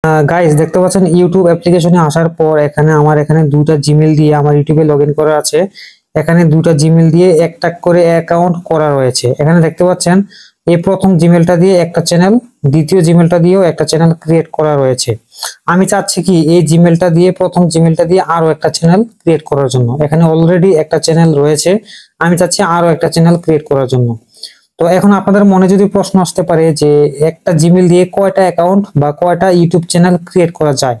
Guys দেখতে পাচ্ছেন YouTube অ্যাপ্লিকেশনে আসার পর এখানে দুটা জিমেল দিয়ে আমার ইউটিউবে লগ ইন করা আছে। এখানে দুটা জিমেল দিয়ে একটা করে অ্যাকাউন্ট করা রয়েছে। এখানে দেখতে পাচ্ছেন এই প্রথম জিমেলটা দিয়ে একটা চ্যানেল, দ্বিতীয় জিমেলটা দিয়েও একটা চ্যানেল ক্রিয়েট করা রয়েছে। আমি চাচ্ছি কি এই জিমেলটা দিয়ে, প্রথম জিমেলটা দিয়ে আরো একটা চ্যানেল ক্রিয়েট করার জন্য। এখানে অলরেডি একটা চ্যানেল রয়েছে, আমি চাচ্ছি আরো একটা চ্যানেল ক্রিয়েট করার জন্য। তো এখন আপনাদের মনে যদি প্রশ্ন আসতে পারে যে একটা জিমেল দিয়ে কয়টা অ্যাকাউন্ট বা কয়টা ইউটিউব চ্যানেল ক্রিয়েট করা যায়,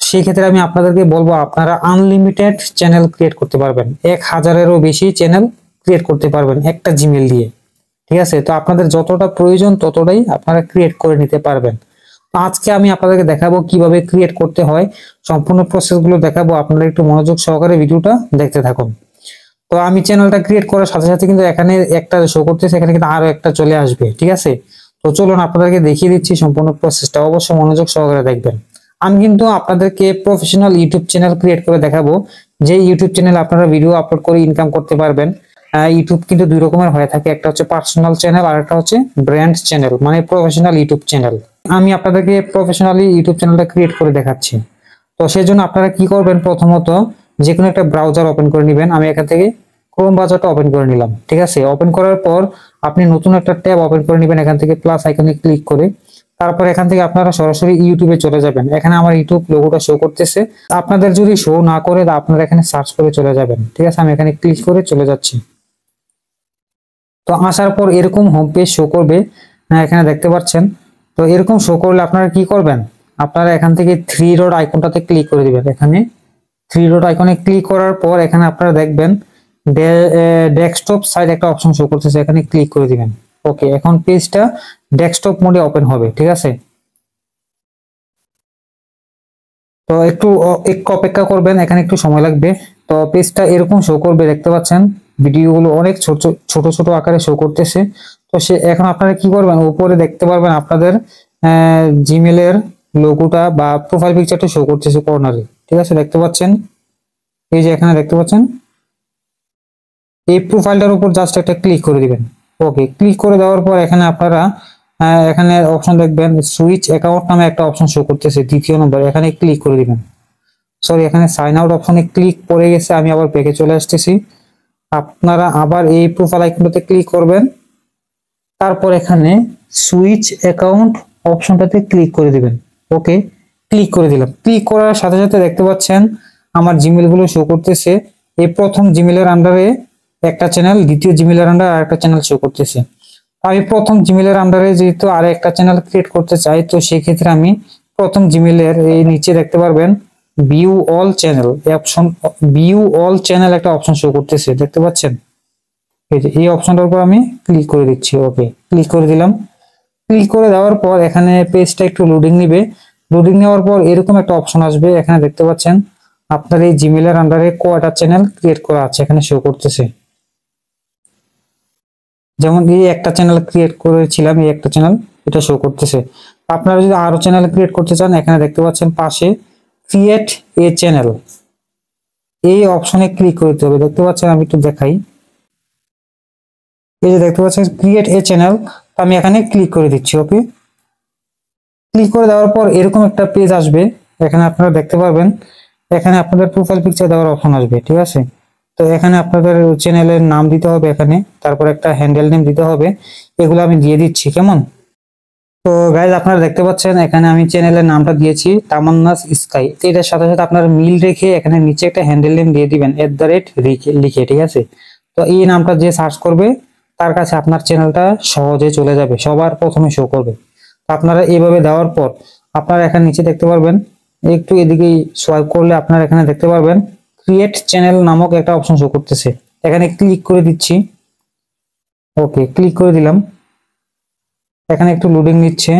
সেই ক্ষেত্রে আমি আপনাদেরকে বলবো আপনারা আনলিমিটেড চ্যানেল ক্রিয়েট করতে পারবেন, 1000-এরও বেশি চ্যানেল ক্রিয়েট করতে পারবেন একটা জিমেল দিয়ে। ঠিক আছে, তো আপনাদের যতটা প্রয়োজন ততটাই আপনারা ক্রিয়েট করে নিতে পারবেন। তো আজকে আমি আপনাদেরকে দেখাবো কিভাবে ক্রিয়েট করতে হয়, সম্পূর্ণ প্রসেসগুলো দেখাবো। আপনারা একটু মনোযোগ সহকারে ভিডিওটা দেখতে থাকুন। তো আমি চ্যানেলটা ক্রিয়েট করার সাথে সাথে কিন্তু এখানে একটা শো করতেছে, এখানে কিন্তু আরো একটা চলে আসবে। ঠিক আছে, তো চলুন আপনাদেরকে দেখিয়ে দিচ্ছি সম্পূর্ণ প্রসেসটা, অবশ্যই মনোযোগ সহকারে দেখবেন। আমি কিন্তু আপনাদেরকে প্রফেশনাল ইউটিউব চ্যানেল ক্রিয়েট করে দেখাবো, যে ইউটিউব চ্যানেল আপনারা ভিডিও আপলোড করে ইনকাম করতে পারবেন। ইউটিউব কিন্তু দুই রকমের হয়ে থাকে, একটা হচ্ছে পার্সোনাল চ্যানেল আর একটা হচ্ছে ব্র্যান্ড চ্যানেল, মানে প্রফেশনাল ইউটিউব চ্যানেল। আমি আপনাদেরকে প্রফেশনালি ইউটিউব চ্যানেলটা ক্রিয়েট করে দেখাচ্ছি। তো সেই জন্য আপনারা কি করবেন, প্রথমত যে কোনো একটা ব্রাউজার ওপেন করে নেবেন। আমি এখান থেকে ক্রোম ব্রাউজারটা ওপেন করে নিলাম। ঠিক আছে, ওপেন করার পর আপনি নতুন একটা ট্যাব ওপেন করে নেবেন, এখান থেকে প্লাস আইকনে ক্লিক করে। তারপর এখান থেকে আপনারা সরাসরি ইউটিউবে চলে যাবেন। এখানে আমার ইউটিউব লোগোটা শো করতেছে। আপনাদের যদি শো না করে আপনারা এখানে সার্চ করে চলে যাবেন। ঠিক আছে, আমি এখানে ক্লিক করে চলে যাচ্ছি। তো আসার পর এরকম হোম পেজ শো করবে, এখানে দেখতে পাচ্ছেন। তো এরকম শো করলে আপনারা কি করবেন, আপনারা এখান থেকে থ্রি ডট আইকনটাতে ক্লিক করে দিবেন। এখানে থ্রি ডট আইকনে ক্লিক করার পর এখানে আপনারা দেখবেন ডেস্কটপ সাইড একটা অপশন শো করতেছে, এখানে ক্লিক করে দিবেন। ওকে, এখন পেজটা ডেস্কটপ মোডে ওপেন হবে। ঠিক আছে, তো একটু অপেক্ষা করবেন, এখানে একটু সময় লাগবে। তো পেজটা এরকম শো করবে, দেখতে পাচ্ছেন ভিডিওগুলো অনেক ছোট ছোট ছোট আকারে শো করতেছে। তো এখন আপনারা কি করবেন, উপরে দেখতে পারবেন আপনাদের জিমেলের লোগোটা বা প্রোফাইল পিকচারটা শো করতেছে কর্নারে। ঠিক আছে, দেখতে পাচ্ছেন, এই যে এখানে দেখতে পাচ্ছেন, এই প্রোফাইলটার উপর জাস্ট একটা ক্লিক করে দিবেন। ওকে, ক্লিক করে দেওয়ার পর এখানে আপনারা এখানে অপশন দেখবেন, সুইচ অ্যাকাউন্ট নামে একটা অপশন শো করতেছে দ্বিতীয় নম্বর, এখানে ক্লিক করে দিবেন। সরি, এখানে সাইন আউট অপশনে ক্লিক পড়ে গেছে, আমি আবার ব্যাকে চলে আসতেছি। আপনারা আবার এই প্রোফাইল আইকনটাতে ক্লিক করবেন, তারপর এখানে সুইচ অ্যাকাউন্ট অপশনটাতে ক্লিক করে দিবেন। ওকে, ক্লিক করে দিলাম। ক্লিক করার সাথে সাথে দেখতে পাচ্ছেন আমার জিমেল গুলো শো করতেছে। এই প্রথম জিমেলের আন্ডারে একটা চ্যানেল, দ্বিতীয় জিমেলের আন্ডারে আরেকটা চ্যানেল শো করতেছে। আমি প্রথম জিমেলের আন্ডারে যেহেতু আর একটা চ্যানেল ক্রিয়েট করতে চাই, তো সেই ক্ষেত্রে আমি প্রথম জিমেলের এই নিচে দেখতে পারবেন view all channel option, view all channel একটা অপশন শো করতেছে, দেখতে পাচ্ছেন। এই যে এই অপশনটার উপর আমি ক্লিক করে দিচ্ছি। ওকে, ক্লিক করে দিলাম। ক্লিক করে দেওয়ার পর এখানে পেজটা একটু লোডিং নিবে। লোডিং নেওয়ার পর এরকম একটা অপশন আসবে, এখানে দেখতে পাচ্ছেন আপনার এই জিমেলের আন্ডারে কয়টা চ্যানেল ক্রিয়েট করা আছে এখানে শো করতেছে। যেমন এই একটা চ্যানেল ক্রিয়েট করেছিলাম, এই একটা চ্যানেল এটা শো করতেছে। আপনারা যদি আরো চ্যানেল ক্রিয়েট করতে চান, এখানে দেখতে পাচ্ছেন পাশে ক্রিয়েট এ চ্যানেল, এই অপশনে ক্লিক করতে হবে। দেখতে পাচ্ছেন, আমি একটু দেখাই, এই যে দেখতে পাচ্ছেন ক্রিয়েট এ চ্যানেল, আমি এখানে ক্লিক করে দিচ্ছি। ওকে, ক্লিক করে দেওয়ার পর এরকম একটা পেজ আসবে, এখানে আপনারা দেখতে পারবেন এখানে আপনাদের প্রোফাইল পিকচার দেওয়ার অপশন আসবে। ঠিক আছে, তো এখানে আপনাদের চ্যানেলের নাম দিতে হবে, এখানে তারপর একটা হ্যান্ডেল নেম দিতে হবে, এগুলো আমি দিয়ে দিচ্ছি। কেমন? তো গাইজ আপনারা দেখতে পাচ্ছেন এখানে আমি চ্যানেলের নামটা দিয়েছি তামান্নাস স্কাই। এটার সাথে সাথে আপনারা মিল রেখে এখানে নিচে একটা হ্যান্ডেল নেম দিয়ে দিবেন @লিখে। ঠিক আছে, তো এই নামটা যে সার্চ করবে তার কাছে আপনার চ্যানেলটা সহজে চলে যাবে, সবার প্রথমে শো করবে। আপনারা এইভাবে দেওয়ার পর আপনারা এখানে নিচে দেখতে পারবেন, একটু এদিকে সোয়াইপ করলে আপনারা এখানে দেখতে পারবেন ক্রিয়েট চ্যানেল নামক একটা অপশন শো করতেছে, এখানে ক্লিক করে দিচ্ছি। ওকে, ক্লিক করে দিলাম। এখানে একটু লোডিং নিচ্ছে।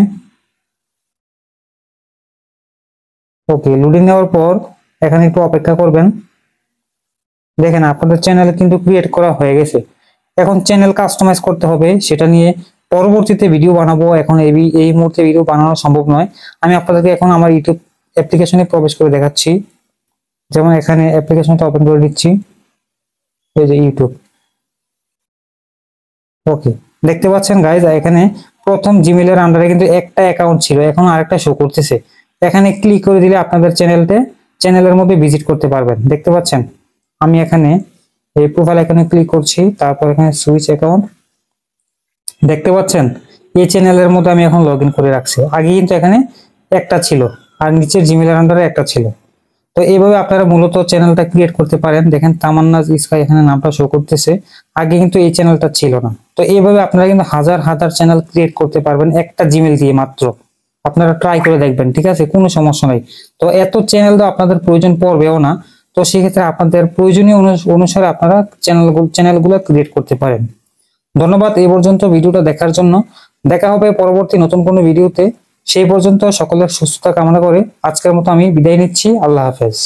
ওকে, লোডিং নেওয়ার পর এখানে একটু অপেক্ষা করবেন। দেখেন আপনাদের চ্যানেল কিন্তু ক্রিয়েট করা হয়ে গেছে। এখন চ্যানেল কাস্টমাইজ করতে হবে, সেটা নিয়ে পরবর্তীতে ভিডিও বানাবো। এখন এই মুহূর্তে ভিডিও বানানো সম্ভব নয়। আমি আপনাদেরকে এখন আমার ইউটিউব অ্যাপ্লিকেশনে প্রবেশ করে দেখাচ্ছি। যেমন এখানে অ্যাপ্লিকেশনটা ওপেন করে দিচ্ছি, এই যে ইউটিউব। ওকে, দেখতে পাচ্ছেন গাইজ এখানে প্রথম জিমেলের আন্ডারে কিন্তু একটা অ্যাকাউন্ট ছিল, এখন আরেকটা শো করতেছে। এখানে ক্লিক করে দিলে আপনাদের চ্যানেলের মধ্যে ভিজিট করতে পারবেন। দেখতে পাচ্ছেন আমি এখানে এই প্রোফাইল এখানে ক্লিক করছি, তারপর এখানে সুইচ অ্যাকাউন্ট। দেখতে পাচ্ছেন এই চ্যানেলের মধ্যে আমি এখন লগ ইন করে রাখছি। আগে কিন্তু এখানে একটা ছিল আর নিচের জিমেলের আন্ডারে একটা ছিল। তো এইভাবে আপনারা মূলত চ্যানেলটা ক্রিয়েট করতে পারেন। দেখেন তামান্নাজ স্কাই এখানে নামটা শো করতেছে, আগে কিন্তু এই চ্যানেলটা ছিল না। তো এইভাবে আপনারা কিন্তু হাজার হাজার চ্যানেল ক্রিয়েট করতে পারবেন একটা জিমেল দিয়ে মাত্র। আপনারা ট্রাই করে দেখবেন, ঠিক আছে, কোনো সমস্যা নাই। তো এত চ্যানেল তো আপনাদের প্রয়োজন পড়বেও না। তো সেক্ষেত্রে আপনাদের প্রয়োজনীয় অনুসারে আপনারা চ্যানেলগুলো ক্রিয়েট করতে পারেন। ধন্যবাদ এই পর্যন্ত ভিডিওটা দেখার জন্য। দেখা হবে পরবর্তী নতুন কোনো ভিডিওতে। সেই পর্যন্ত সকলের সুস্থতা কামনা করে আজকের মতো আমি বিদায় নিচ্ছি। আল্লাহ হাফেজ।